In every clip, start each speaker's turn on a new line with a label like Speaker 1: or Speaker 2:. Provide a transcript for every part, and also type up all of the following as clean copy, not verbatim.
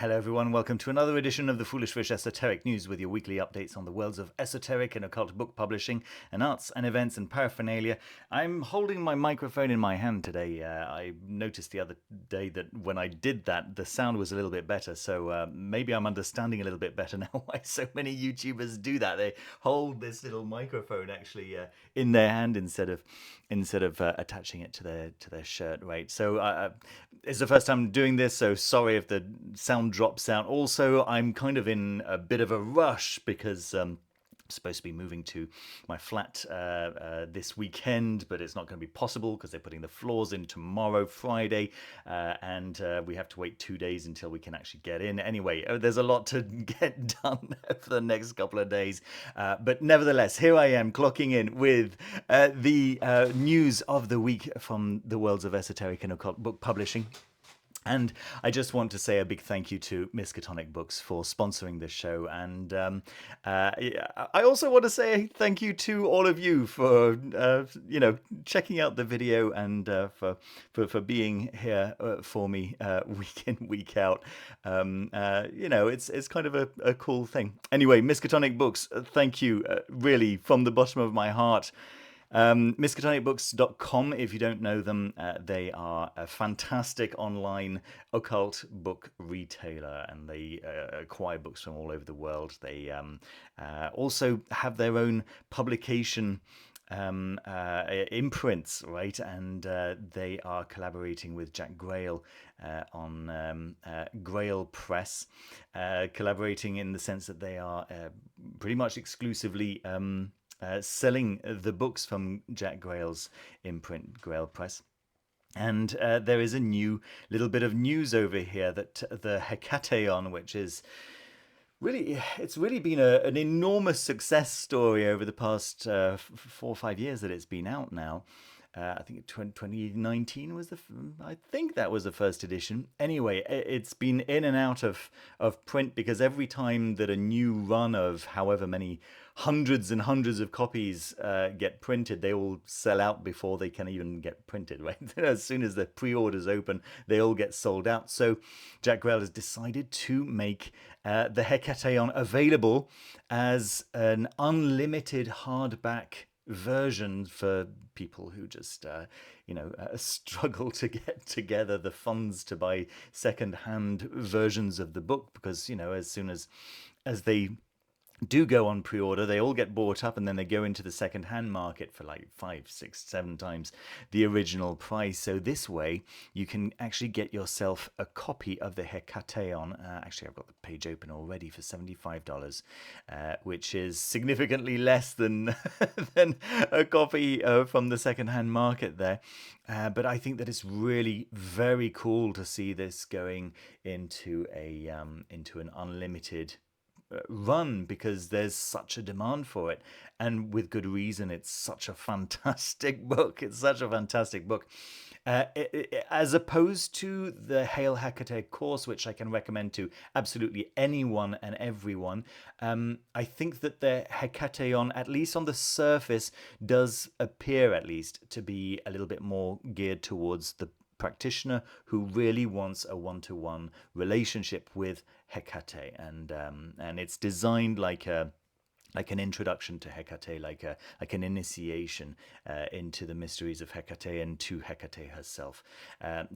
Speaker 1: Hello everyone, welcome to another edition of the Foolish Fish Esoteric News with your weekly updates on the worlds of esoteric and occult book publishing and arts and events and paraphernalia. I'm holding my microphone in my hand today. I noticed the other day that when I did that, the sound was a little bit better, so maybe I'm understanding a little bit better now why so many YouTubers do that. They hold this little microphone actually in their hand instead of attaching it to their shirt, right? So it's the first time doing this, so sorry if the sound drops out. Also, I'm kind of in a bit of a rush because I'm supposed to be moving to my flat this weekend, but it's not going to be possible because they're putting the floors in tomorrow, Friday, and we have to wait 2 days until we can actually get in. Anyway, there's a lot to get done for the next couple of days, but nevertheless, here I am clocking in with the news of the week from the worlds of esoteric and occult book publishing. And I just want to say a big thank you to Miskatonic Books for sponsoring this show. And I also want to say thank you to all of you for, checking out the video and for being here for me week in, week out. It's kind of a cool thing. Anyway, Miskatonic Books, thank you really from the bottom of my heart. Miskatonicbooks.com, if you don't know them, they are a fantastic online occult book retailer, and they acquire books from all over the world. They also have their own publication imprints, right? And they are collaborating with Jack Grail on Grail Press, collaborating in the sense that they are pretty much exclusively selling the books from Jack Grail's imprint, Grail Press. And there is a new little bit of news over here that the Hekataeon, which is it's really been an enormous success story over the past 4 or 5 years that it's been out now. I think 2019 was I think that was the first edition. Anyway, it's been in and out of print because every time that a new run of however many hundreds and hundreds of copies get printed, they all sell out before they can even get printed, right? As soon as the pre-orders open, they all get sold out. So Jack Grail has decided to make the Hekataeon available as an unlimited hardback version for people who just struggle to get together the funds to buy second-hand versions of the book, because as soon as they do go on pre-order, they all get bought up and then they go into the second-hand market for like 5, 6, 7 times the original price. So this way you can actually get yourself a copy of the Hekataeon. Actually, I've got the page open already for $75, which is significantly less than than a copy from the second-hand market there. But I think that it's really very cool to see this going into an unlimited run, because there's such a demand for it, and with good reason. It's such a fantastic book. As opposed to the Hail Hekate course, which I can recommend to absolutely anyone and everyone. I think that the Hekataeon, at least on the surface, does appear at least to be a little bit more geared towards the practitioner who really wants a one-to-one relationship with Hekate, and it's designed like an introduction to Hekate, like an initiation into the mysteries of Hekate and to Hekate herself.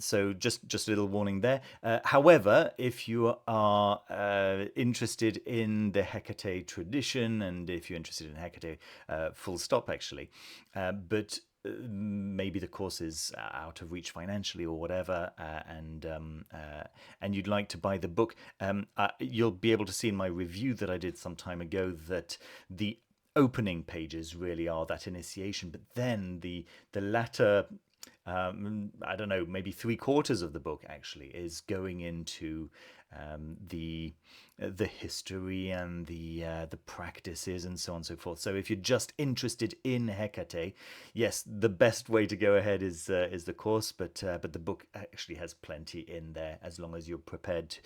Speaker 1: So just a little warning there. However, if you are interested in the Hekate tradition, and if you're interested in Hekate, full stop actually, but maybe the course is out of reach financially or whatever, and you'd like to buy the book, you'll be able to see in my review that I did some time ago that the opening pages really are that initiation, but then the latter, I don't know, maybe 3/4 of the book actually is going into the the history and the practices and so on and so forth. So if you're just interested in Hekate, yes, the best way to go ahead is the course, but the book actually has plenty in there, as long as you're prepared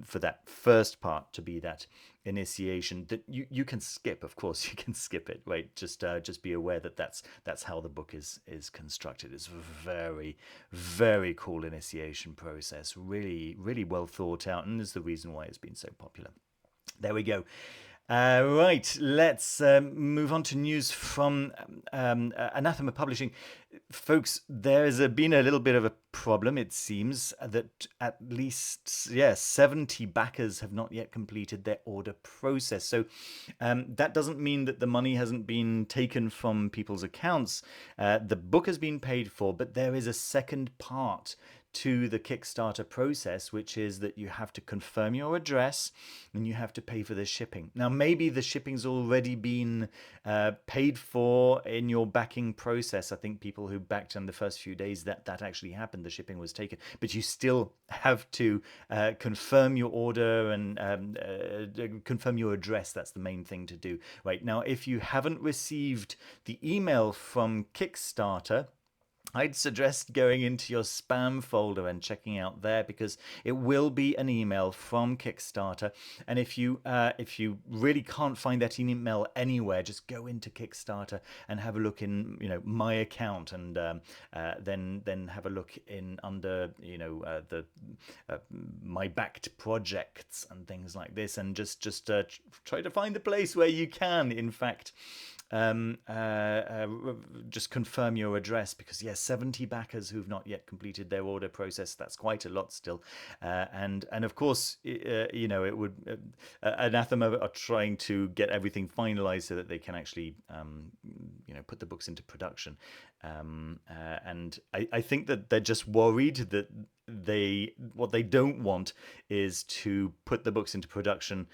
Speaker 1: for that first part to be that initiation that you can skip. Of course you can skip it, right? Just be aware that that's how the book is constructed. It's a very, very cool initiation process, really, really well thought out, and is the reason why it's been so popular. There we go. Right, let's move on to news from Anathema Publishing. Folks, there's been a little bit of a problem. It seems that at least 70 backers have not yet completed their order process. So that doesn't mean that the money hasn't been taken from people's accounts. The book has been paid for, but there is a second part to the Kickstarter process, which is that you have to confirm your address and you have to pay for the shipping. Now, maybe the shipping's already been paid for in your backing process. I think people who backed in the first few days, that actually happened. The shipping was taken, but you still have to confirm your order and confirm your address. That's the main thing to do. Right now, if you haven't received the email from Kickstarter, I'd suggest going into your spam folder and checking out there, because it will be an email from Kickstarter. And if you really can't find that email anywhere, just go into Kickstarter and have a look in my account, and then have a look in under the my backed projects and things like this, and just try to find the place where you can in fact just confirm your address, because yes, 70 backers who've not yet completed their order process, that's quite a lot still, and of course it would Anathema are trying to get everything finalized so that they can actually put the books into production, and I think that they're just worried that what they don't want is to put the books into production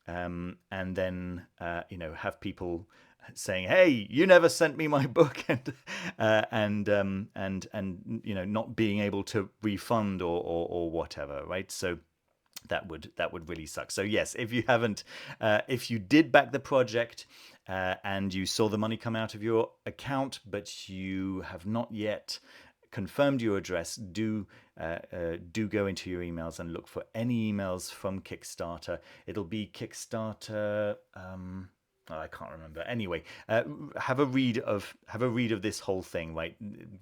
Speaker 1: and then have people saying, "Hey, you never sent me my book," and not being able to refund or whatever, right? So that would really suck. So yes, if you did back the project and you saw the money come out of your account, but you have not yet confirmed your address, do go into your emails and look for any emails from Kickstarter. It'll be Kickstarter. I can't remember. Anyway, have a read of this whole thing, right?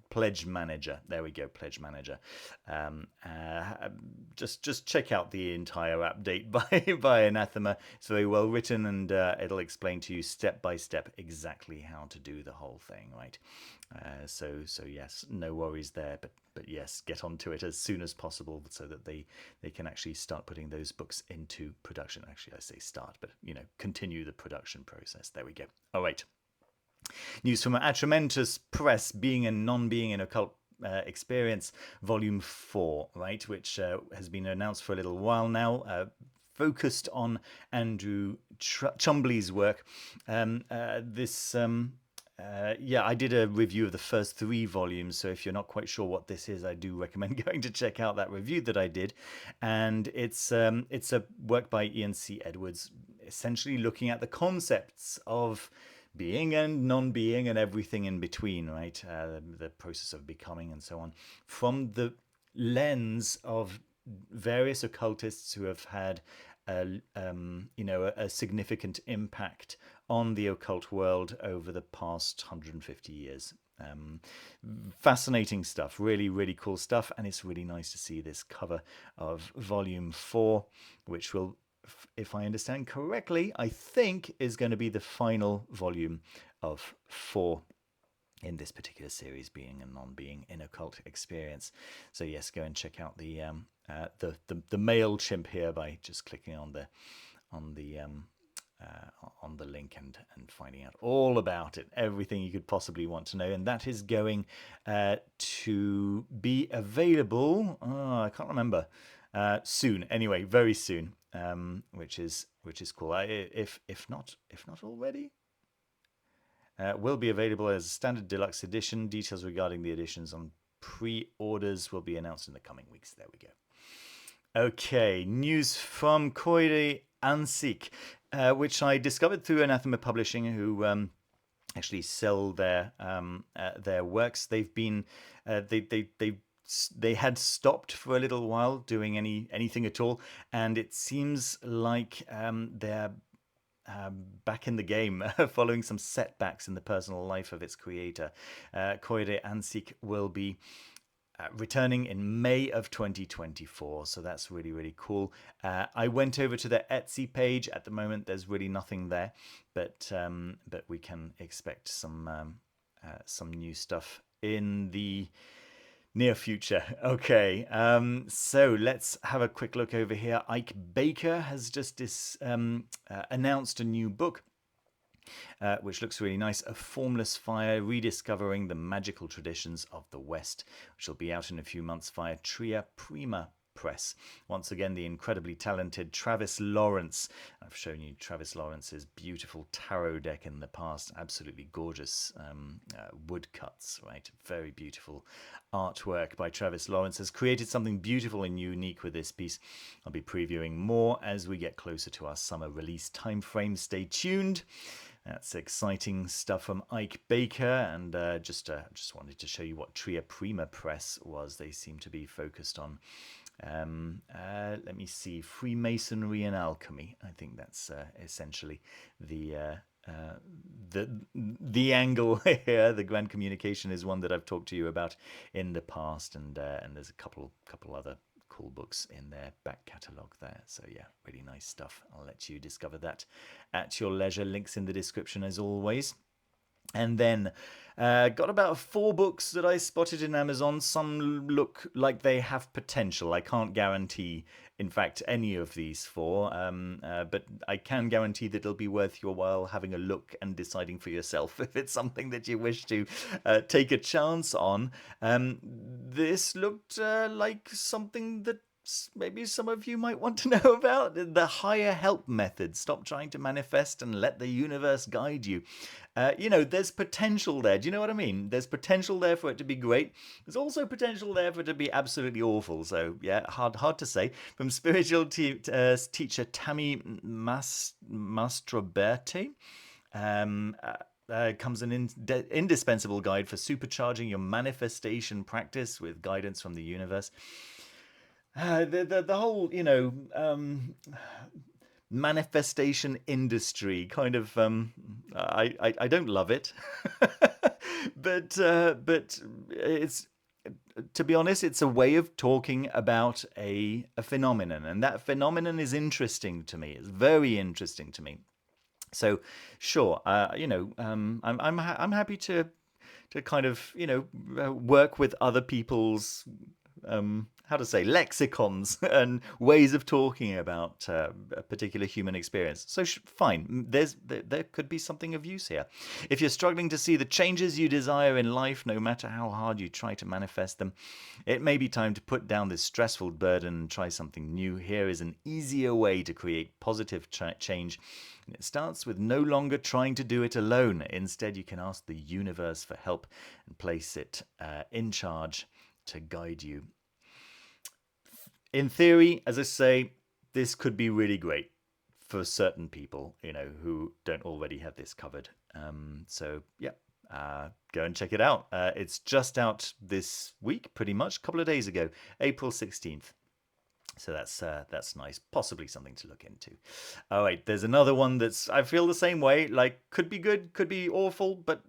Speaker 1: Pledge Manager. There we go. Pledge Manager. Just check out the entire update by Anathema. It's very well written, and it'll explain to you step by step exactly how to do the whole thing, right? So yes, no worries there. But yes, get onto it as soon as possible so that they can actually start putting those books into production. Actually, I say start, but continue the production process. There we go. All right. News from Atramentus Press, Being and Non-Being in Occult Experience, Volume 4, right, which has been announced for a little while now. Focused on Andrew Chumbley's work. I did a review of the first 3 volumes, so if you're not quite sure what this is, I do recommend going to check out that review that I did. And it's a work by Ian C. Edwards, essentially looking at the concepts of being and non-being and everything in between, right? The process of becoming and so on, from the lens of various occultists who have had a significant impact on the occult world over the past 150 years. Fascinating stuff, really, really cool stuff, and it's really nice to see this cover of Volume 4, which will, if I understand correctly, I think is going to be the final volume of 4 in this particular series, Being and Non-Being in Occult Experience. So yes, go and check out the MailChimp here by just clicking on the link and finding out all about it, everything you could possibly want to know. And that is going to be available. I can't remember. Soon, anyway, very soon. Which is cool. If not already. Will be available as a standard deluxe edition. Details regarding the editions on pre-orders will be announced in the coming weeks. There we go. Okay, news from Coire Ansic, which I discovered through Anathema Publishing, who actually sell their works. They've been they had stopped for a little while doing anything at all, and it seems like they're back in the game, following some setbacks in the personal life of its creator. Coire Ansic will be returning in May of 2024, so that's really, really cool. I went over to their Etsy page. At the moment, there's really nothing there, but we can expect some new stuff in the near future. Okay, so let's have a quick look over here. Ike Baker has just announced a new book, which looks really nice. A Formless FIre, Rediscovering the Magical Traditions of the West, which will be out in a few months via Tria Prima Press. Once again, the incredibly talented Travis Lawrence. I've shown you Travis Lawrence's beautiful tarot deck in the past. Absolutely gorgeous woodcuts, right? Very beautiful artwork by Travis Lawrence. Has created something beautiful and unique with this piece. I'll be previewing more as we get closer to our summer release time frame. Stay tuned. That's exciting stuff from Ike Baker, and just wanted to show you what Tria Prima Press was. They seem to be focused on, let me see, Freemasonry and alchemy. I think that's essentially the angle here. The Grand Communication is one that I've talked to you about in the past, and there's a couple other cool books in their back catalogue there. So yeah, really nice stuff. I'll let you discover that at your leisure. Links in the description as always. And then got about 4 books that I spotted in Amazon. Some look like they have potential. I can't guarantee, in fact, any of these 4, but I can guarantee that it'll be worth your while having a look and deciding for yourself if it's something that you wish to take a chance on. This looked like something that maybe some of you might want to know about. The higher help method. Stop trying to manifest and let the universe guide you. There's potential there. Do you know what I mean? There's potential there for it to be great. There's also potential there for it to be absolutely awful. So yeah, hard to say. From spiritual teacher Tammy Mastroberti. Comes an indispensable guide for supercharging your manifestation practice with guidance from the universe. The whole, manifestation industry kind of, I don't love it, but it's, to be honest, it's a way of talking about a phenomenon, and that phenomenon is interesting to me. It's very interesting to me. So, sure, I'm happy to kind of work with other people's lexicons and ways of talking about a particular human experience. So fine, there could be something of use here. If you're struggling to see the changes you desire in life, no matter how hard you try to manifest them, it may be time to put down this stressful burden and try something new. Here is an easier way to create positive change. And it starts with no longer trying to do it alone. Instead, you can ask the universe for help and place it in charge to guide you. In theory, as I say, this could be really great for certain people, who don't already have this covered. So yeah, go and check it out. It's just out this week, pretty much, a couple of days ago, April 16th. So that's nice. Possibly something to look into. All right, there's another one that's, I feel the same way. Like, could be good, could be awful, but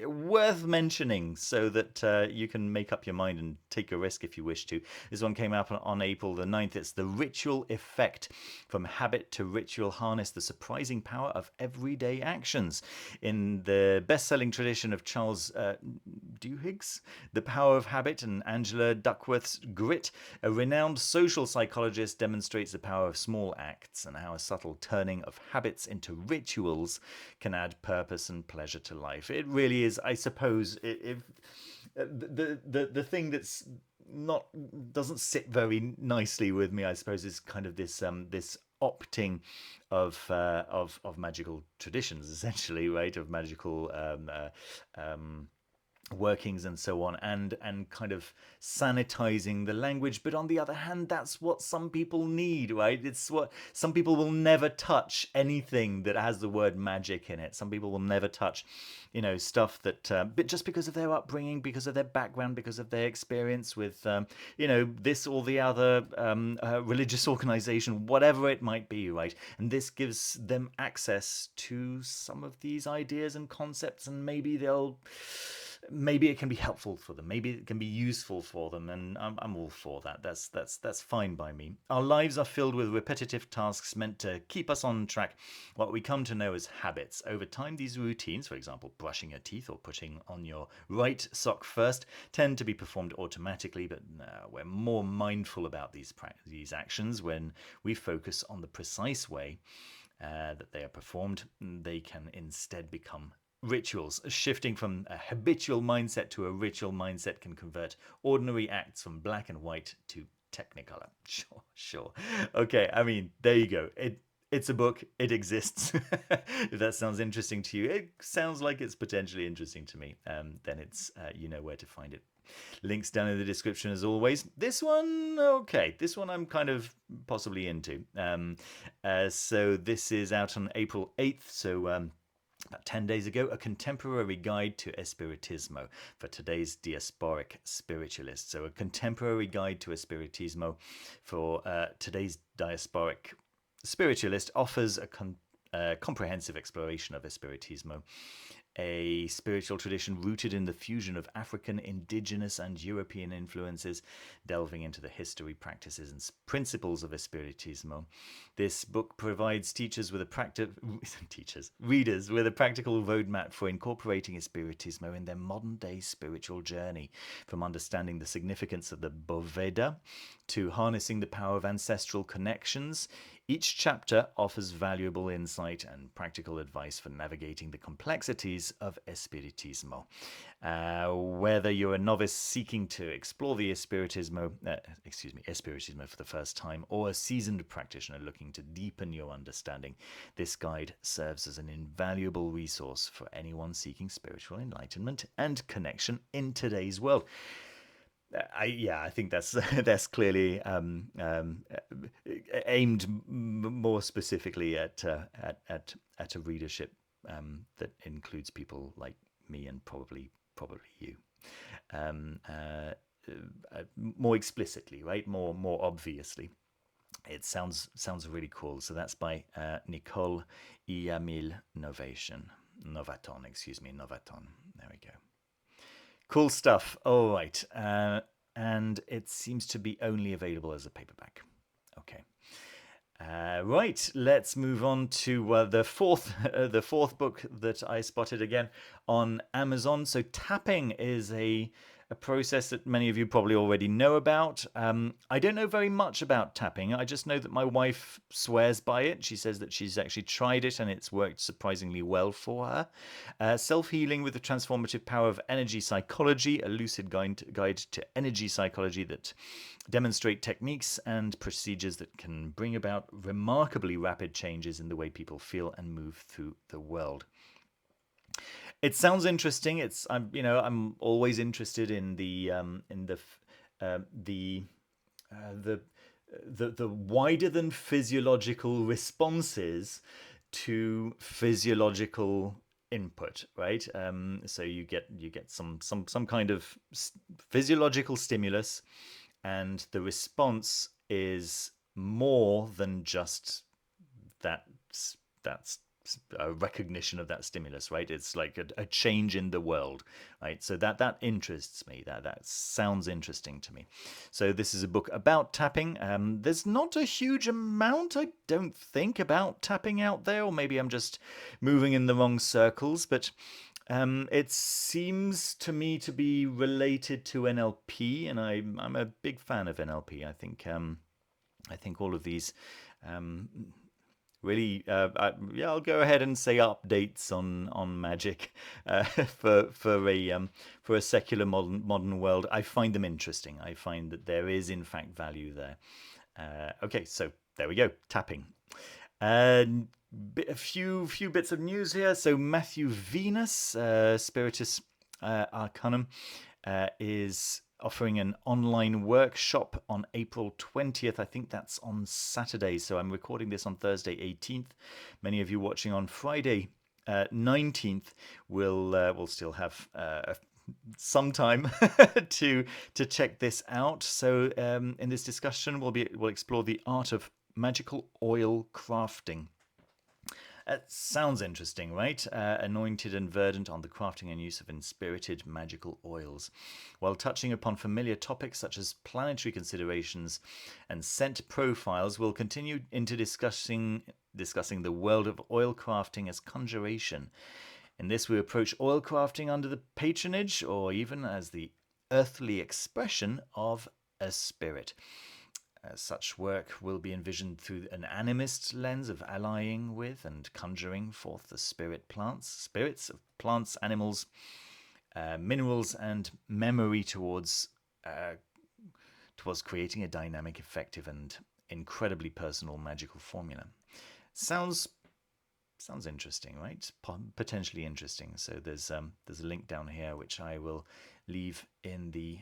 Speaker 1: worth mentioning so that you can make up your mind and take a risk if you wish to. This one came out on April the 9th. It's The Ritual Effect: From Habit to Ritual, Harness the Surprising Power of Everyday Actions. In the best-selling tradition of Charles Duhigg's The Power of Habit and Angela Duckworth's Grit, a renowned social psychologist demonstrates the power of small acts and how a subtle turning of habits into rituals can add purpose and pleasure to life. It really is, I suppose, if the thing that's not doesn't sit very nicely with me, I suppose, is kind of this this opting of magical traditions, essentially, right? Of magical workings and so on, and kind of sanitizing the language. But on the other hand, that's what some people need, right? It's what some people will never touch anything that has the word magic in it. Some people will never touch, stuff that but just because of their upbringing, because of their background, because of their experience with this or the other religious organization, whatever it might be, right? And this gives them access to some of these ideas and concepts, and maybe it can be helpful for them, maybe it can be useful for them, and I'm all for that. That's fine by me. Our lives are filled with repetitive tasks meant to keep us on track, what we come to know as habits. Over time, these routines, for example brushing your teeth or putting on your right sock first, tend to be performed automatically, but we're more mindful about these actions when we focus on the precise way that they are performed. They can instead become rituals. Shifting from a habitual mindset to a ritual mindset can convert ordinary acts from black and white to technicolor. Sure. Okay, I mean, there you go. It's a book. It exists. If that sounds interesting to you, it sounds like it's potentially interesting to me. Then it's you know where to find it. Links down in the description as always. This one, okay. This one I'm kind of possibly into. So this is out on April 8th. So about 10 days ago, a contemporary guide to Espiritismo for today's diasporic spiritualists. So a contemporary guide to Espiritismo for today's diasporic spiritualist offers a comprehensive exploration of Espiritismo, a spiritual tradition rooted in the fusion of African, indigenous, and European influences, delving into the history, practices, and principles of Espiritismo. This book provides readers with a practical roadmap for incorporating Espiritismo in their modern-day spiritual journey, from understanding the significance of the Boveda to harnessing the power of ancestral connections. Each chapter offers valuable insight and practical advice for navigating the complexities of Espiritismo. Whether you're a novice seeking to explore the Espiritismo for the first time, or a seasoned practitioner looking to deepen your understanding, this guide serves as an invaluable resource for anyone seeking spiritual enlightenment and connection in today's world. I think that's clearly aimed more specifically at a readership that includes people like me and probably you, more explicitly, right? More obviously. It sounds really cool. So that's by Nicole Iamil Novaton. There we go. Cool stuff. All right. And it seems to be only available as a paperback. Okay. Right. Let's move on to the fourth book that I spotted again on Amazon. So tapping is a process that many of you probably already know about. I don't know very much about tapping. I just know that my wife swears by it. She says that she's actually tried it and it's worked surprisingly well for her. Self-healing with the transformative power of energy psychology, a lucid guide to energy psychology that demonstrate techniques and procedures that can bring about remarkably rapid changes in the way people feel and move through the world. It sounds interesting. I'm always interested in the wider than physiological responses to physiological input, right? So you get some kind of physiological stimulus, and the response is more than just that's a recognition of that stimulus, right? It's like a change in the world, right? So that interests me. That sounds interesting to me. So this is a book about tapping. There's not a huge amount, I don't think, about tapping out there, or maybe I'm just moving in the wrong circles, but it seems to me to be related to NLP, and I'm a big fan of NLP. I think all of these really, I'll go ahead and say updates on magic for a secular modern world. I find them interesting. I find that there is in fact value there. Okay, so there we go. Tapping. A few bits of news here. So Matthew Venus, Spiritus Arcanum is offering an online workshop on April 20th. I think that's on Saturday, so I'm recording this on Thursday 18th. Many of you watching on Friday 19th will still have some time to check this out. So in this discussion, we'll explore the art of magical oil crafting. Sounds interesting, right? Anointed and verdant on the crafting and use of Enspirited magical oils. While touching upon familiar topics such as planetary considerations and scent profiles, we'll continue into discussing the world of oil crafting as conjuration. In this, we approach oil crafting under the patronage or even as the earthly expression of a spirit. Such work will be envisioned through an animist lens of allying with and conjuring forth the spirits of plants, animals, minerals, and memory towards creating a dynamic, effective, and incredibly personal magical formula. Sounds interesting, right? Potentially interesting. So there's a link down here which I will leave in the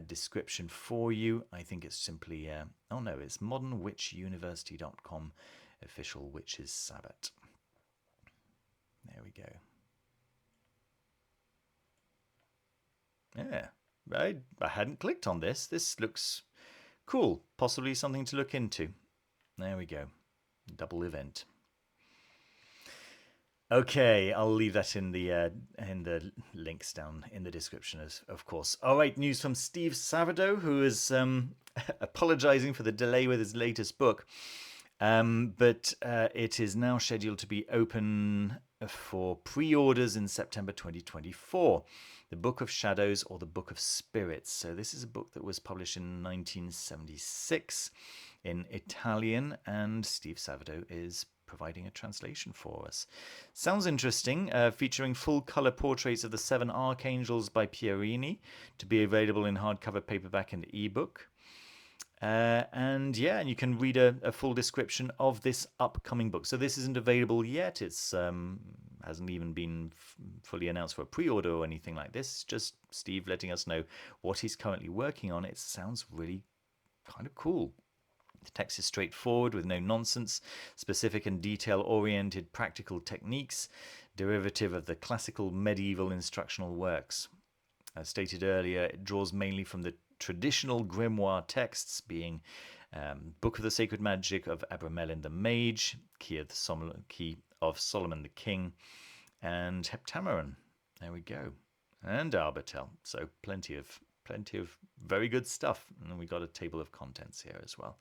Speaker 1: description for you. I think it's simply it's modernwitchuniversity.com official witches Sabbat. There we go. Yeah, I hadn't clicked on this. This looks cool. Possibly something to look into. There we go. Double event. Okay, I'll leave that in the links down in the description, of course. All right, news from Steve Savedow, who is apologizing for the delay with his latest book, but it is now scheduled to be open for pre-orders in September 2024. The Book of Shadows or the Book of Spirits. So this is a book that was published in 1976 in Italian, and Steve Savedow is providing a translation for us. Sounds interesting, featuring full-color portraits of the 7 Archangels by Pierini, to be available in hardcover, paperback, and ebook. And you can read a full description of this upcoming book. So this isn't available yet. It's hasn't even been fully announced for a pre-order or anything like this. Just Steve letting us know what he's currently working on. It sounds really kind of cool. The text is straightforward with no nonsense, specific and detail-oriented practical techniques, derivative of the classical medieval instructional works. As stated earlier, it draws mainly from the traditional grimoire texts, being Book of the Sacred Magic of Abramelin the Mage, Key of Solomon the King, and Hekataeon. There we go. And Arbatel. So plenty of very good stuff. And we got a table of contents here as well.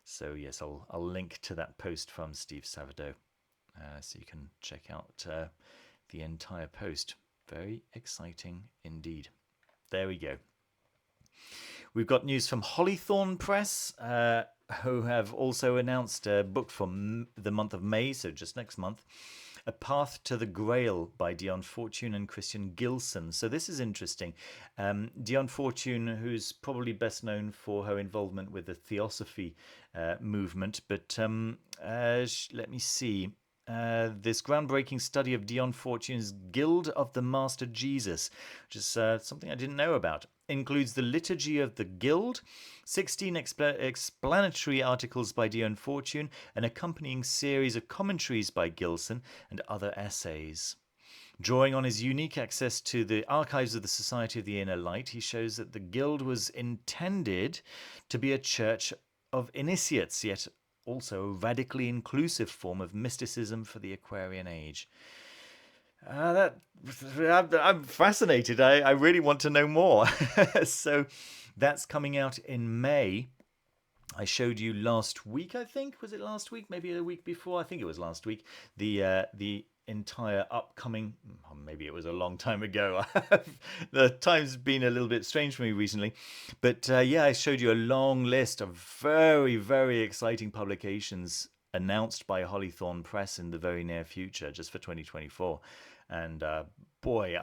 Speaker 1: So yes, I'll link to that post from Steve Savedow, so you can check out the entire post. Very exciting indeed. There we go. We've got news from Hollythorn Press, who have also announced a book for the month of May, so just next month. A Path to the Grail by Dion Fortune and Christian Gilson. So this is interesting. Dion Fortune, who's probably best known for her involvement with the Theosophy movement, but let me see. This groundbreaking study of Dion Fortune's Guild of the Master Jesus, which is something I didn't know about, includes the Liturgy of the Guild, 16 explanatory articles by Dion Fortune, an accompanying series of commentaries by Gilson, and other essays. Drawing on his unique access to the archives of the Society of the Inner Light, he shows that the Guild was intended to be a church of initiates, yet also a radically inclusive form of mysticism for the Aquarian Age. I'm fascinated. I really want to know more. So that's coming out in May. I showed you last week, I think. Was it last week? Maybe the week before? I think it was last week. The entire upcoming, maybe it was a long time ago. The time's been a little bit strange for me recently. But I showed you a long list of very, very exciting publications announced by Hollythorn Press in the very near future, just for 2024. And boy,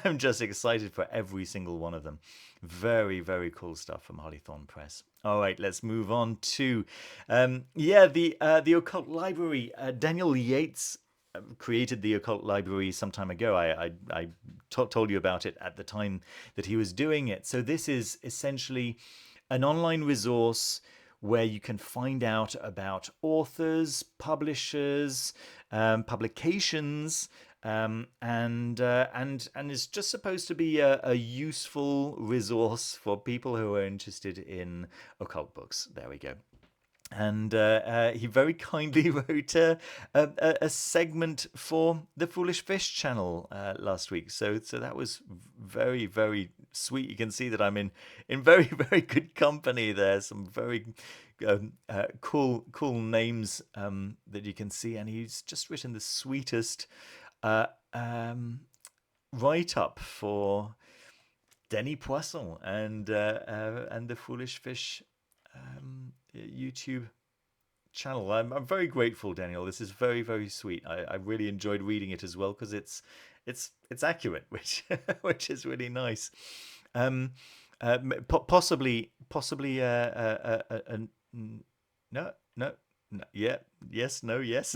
Speaker 1: I'm just excited for every single one of them. Very, very cool stuff from Hollythorn Press. All right, let's move on to the Occult Library. Daniel Yates created the Occult Library some time ago. I told you about it at the time that he was doing it. So this is essentially an online resource where you can find out about authors, publishers, publications, and is just supposed to be a useful resource for people who are interested in occult books. There we go. And he very kindly wrote a segment for the Foolish Fish channel last week. So that was very, very sweet. You can see that I'm in very, very good company there. Some very cool names that you can see. And he's just written the sweetest write-up for Denis Poisson and the Foolish Fish YouTube channel. I'm very grateful, Daniel. This is very, very sweet. I really enjoyed reading it as well because it's accurate, which which is really nice. Possibly no, no, no, yeah, yes, no, yes,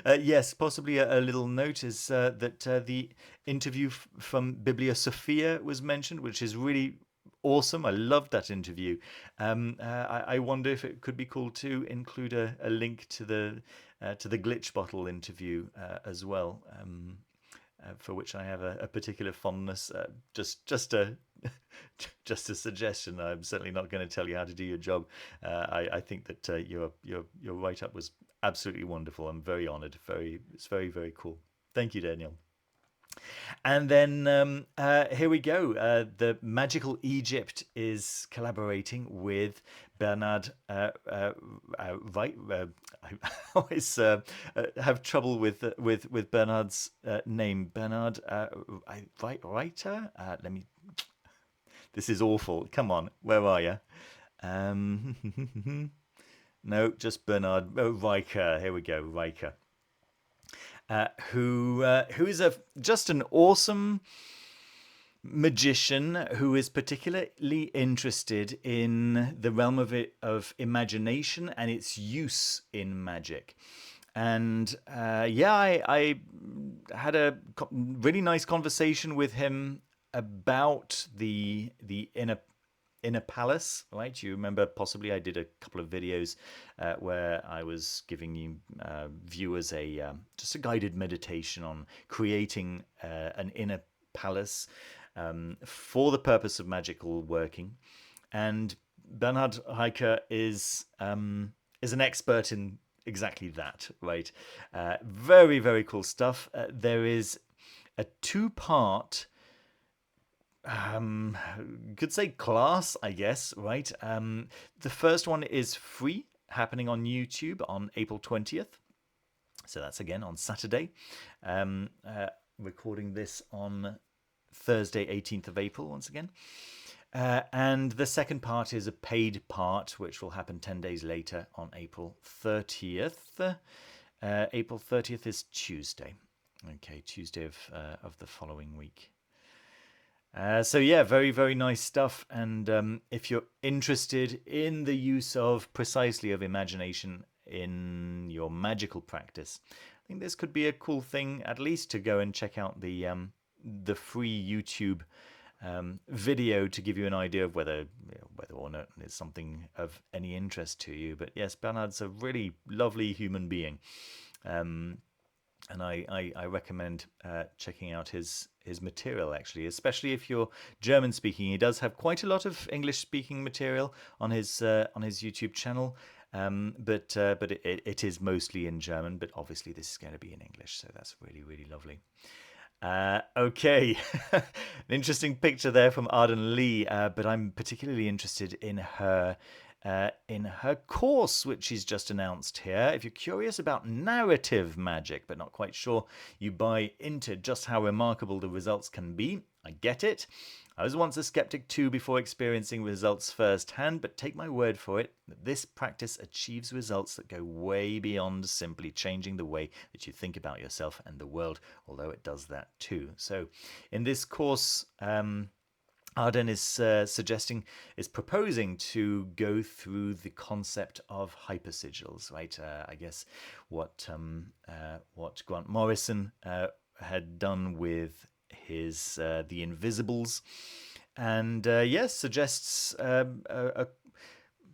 Speaker 1: yes. Possibly a little note is that the interview from Bibliosophia was mentioned, which is really awesome. I loved that interview. I wonder if it could be cool to include a link to the Glitch Bottle interview as well, for which I have a particular fondness. Just a just a suggestion. I'm certainly not going to tell you how to do your job. I think that your write up was absolutely wonderful. I'm very honoured. It's very, very cool. Thank you, Daniel. And then here we go. The Magical Egypt is collaborating with Bernhard. Right, I always have trouble with Bernhard's name. Bernhard Reicher. Let me. This is awful. Come on, where are you? No, just Bernhard. Oh, Reicher. Here we go, Reicher. Who is just an awesome magician who is particularly interested in the realm of imagination and its use in magic. And I had a really nice conversation with him about the inner palace, right? You remember possibly I did a couple of videos where I was giving you viewers just a guided meditation on creating an inner palace for the purpose of magical working. And Bernhard Reicher is an expert in exactly that, right? Very, very cool stuff. There is a two-part could say class, I guess, right? The first one is free, happening on YouTube on April 20th. So that's again on Saturday. Recording this on Thursday, 18th of April, once again. And the second part is a paid part, which will happen 10 days later on April 30th. April 30th is Tuesday. Okay, Tuesday of the following week. So yeah, very, very nice stuff. And if you're interested in the use of precisely of imagination in your magical practice, I think this could be a cool thing, at least to go and check out the free YouTube video to give you an idea of whether or not it's something of any interest to you. But yes, Bernhard's a really lovely human being. And I recommend checking out his material, actually, especially if you're German speaking. He does have quite a lot of English speaking material on his YouTube channel, but it is mostly in German. But obviously, this is going to be in English, so that's really, really lovely. Okay, an interesting picture there from Arden Leigh, but I'm particularly interested in her course, which she's just announced here. If you're curious about narrative magic, but not quite sure you buy into just how remarkable the results can be, I get it. I was once a skeptic too before experiencing results firsthand, but take my word for it that this practice achieves results that go way beyond simply changing the way that you think about yourself and the world, although it does that too. So in this course, Arden is proposing to go through the concept of hypersigils, right? I guess what Grant Morrison had done with his The Invisibles, and yes, suggests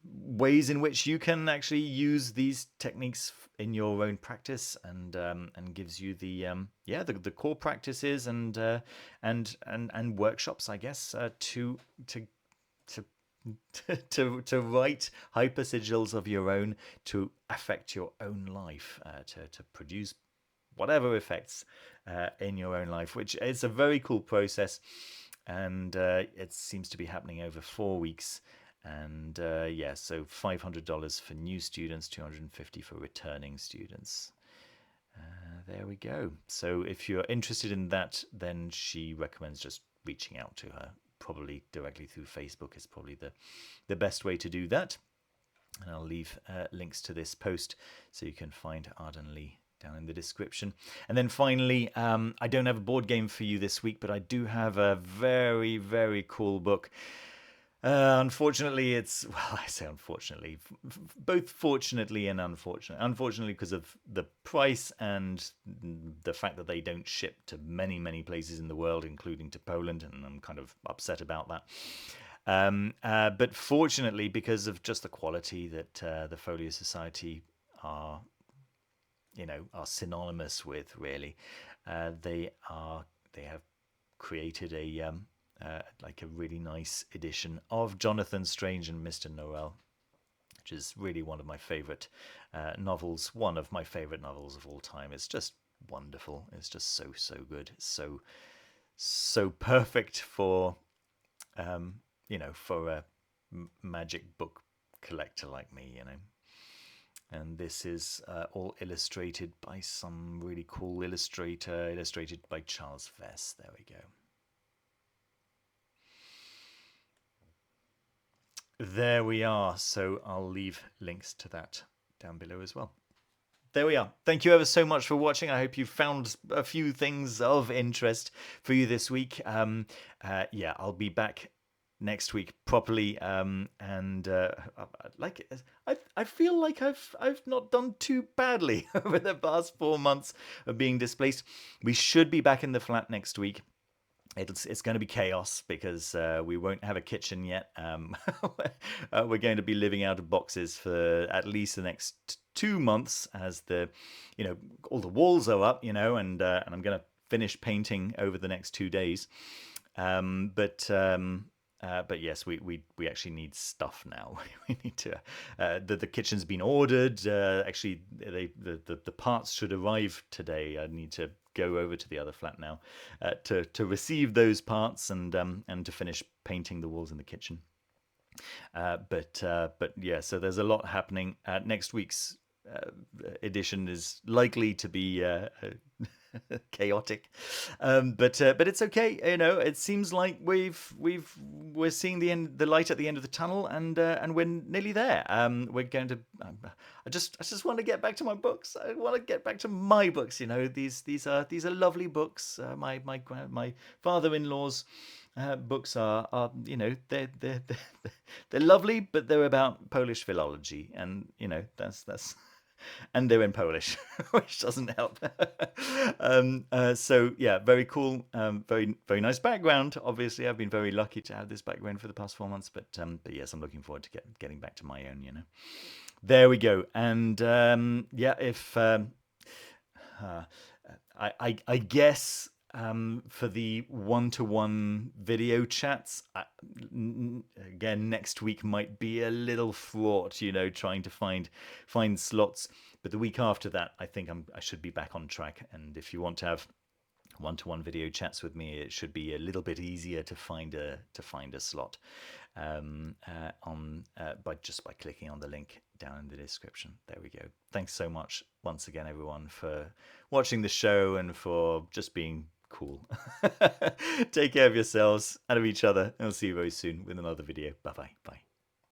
Speaker 1: ways in which you can actually use these techniques in your own practice, and gives you the the core practices and workshops, I guess, to to write hyper sigils of your own to affect your own life, to produce whatever effects in your own life, which is a very cool process, and it seems to be happening over 4 weeks. And yeah, so $500 for new students, $250 for returning students. There we go. So if you're interested in that, then she recommends just reaching out to her. Probably directly through Facebook is probably the best way to do that. And I'll leave links to this post so you can find Arden Leigh down in the description. And then finally, I don't have a board game for you this week, but I do have a very, very cool book. Unfortunately, well, I say unfortunately, both fortunately and unfortunately. Unfortunately, because of the price and the fact that they don't ship to many, many places in the world, including to Poland, and I'm kind of upset about that. But fortunately, because of just the quality that the Folio Society are synonymous with, really, they have created a like a really nice edition of Johnathan Strange and Mr. Noel, which is really one of my favorite novels. One of my favorite novels of all time. It's just wonderful. It's just so good. So perfect for for a magic book collector like me. And this is all illustrated by some really cool illustrator, illustrated by Charles Vess. There we go. There we are. So I'll leave links to that down below as well. There we are. Thank you ever so much for watching. I hope you found a few things of interest for you this week. Yeah, I'll be back next week properly. And I feel like I've not done too badly over the past 4 months of being displaced. We should be back in the flat next week. It's going to be chaos because we won't have a kitchen yet. We're going to be living out of boxes for at least the next 2 months, as all the walls are up, and I'm going to finish painting over the next 2 days. But yes, we actually need stuff now. We need to. The kitchen's been ordered. Actually, the parts should arrive today. I need to go over to the other flat now to receive those parts and to finish painting the walls in the kitchen. But yeah, so there's a lot happening. Next week's edition is likely to be chaotic, but it's okay. It seems like we're seeing the light at the end of the tunnel, and we're nearly there. We're going to. I just want to get back to my books. I want to get back to my books. These are lovely books. My father-in-law's books are they're lovely, but they're about Polish philology, and that's. And they're in Polish, which doesn't help. So yeah, very cool, very nice background. Obviously, I've been very lucky to have this background for the past 4 months, but yes, I'm looking forward to getting back to my own. There we go. And yeah, if I guess. For the one-to-one video chats, again, next week might be a little fraught, trying to find slots. But the week after that, I think I should be back on track. And if you want to have one-to-one video chats with me, it should be a little bit easier to find a slot by clicking on the link down in the description. There we go. Thanks so much once again, everyone, for watching the show and for just being cool. Take care of yourselves and of each other, and I'll see you very soon with another video. Bye.